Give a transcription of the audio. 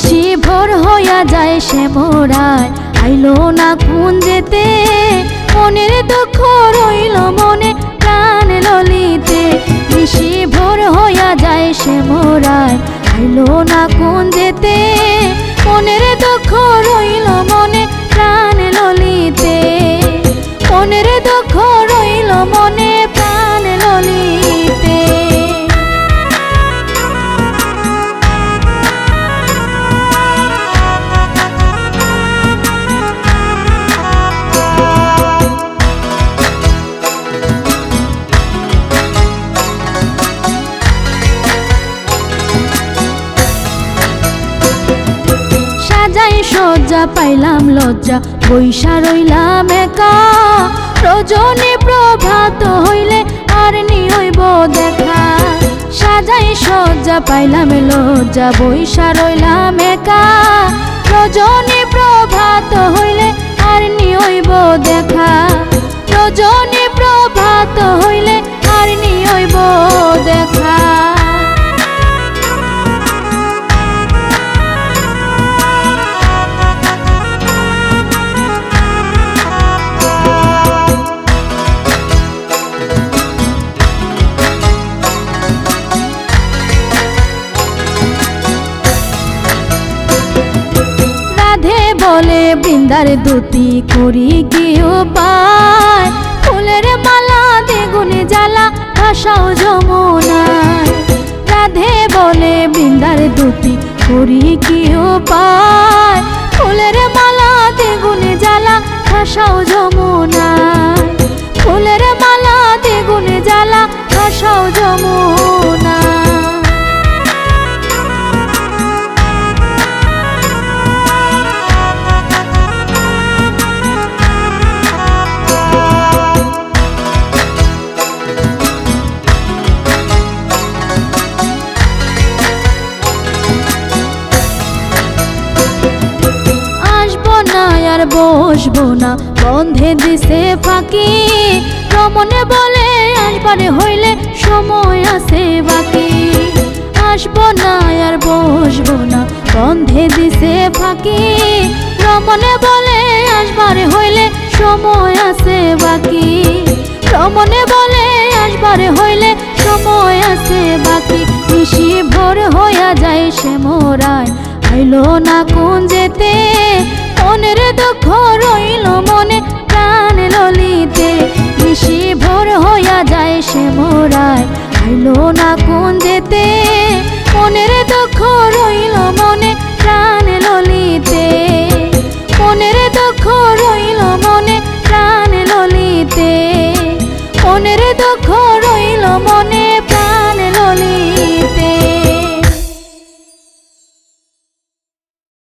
নিশি ভোর হইয়া যায় সে মোরায় আইলো না কোন যেতে মনের দুঃখ রইল মনে প্রাণ ললিতে নিশি ভোর হইয়া যায় সে মোরায় আইলো না কোন যেতে মনের দুঃখ রইল মনে প্রাণ ললিতে মনের দুঃখ রইল মনে প্রাণ ললিতে সাজাই সজ্জা পাইলাম লজ্জা বৈশা রইলাম একা রজনী প্রভাত হইলে আর নি হইব দেখা সাজাই সজ্জা পাইলাম লজ্জা বৈশা রইলাম একা রজনী প্রভাত হইলে আর নি হইব দেখা রজনী প্রভাত হইলে আর নি হইব দেখা বলে বৃন্দার দুতি করি কি উপায় ফুলের মালা দেগুনে জ্বালা ভাসাও যমুনায় রাধে বলে বৃন্দার দুতি করি কি উপায় ফুলের মালা দেগুনে জ্বালা ভাসাও যমুনায় ফুলের মালা দেগুনে জ্বালা ভাসাও যমুনায় বসবো না বন্ধে দিছে ফাঁকি রমনে বলে আসবারে হইলে সময় আছে বাকি আসবো না আর বসবো না বন্ধে দিছে ফাঁকি রমনে বলে আসবারে হইলে সময় আছে বাকি রমনে বলে আসবারে হইলে সময় আছে বাকি নিশি ভোর হইয়া যায় সে মোরায় আইলো না কোন যেতে মনের দুঃখ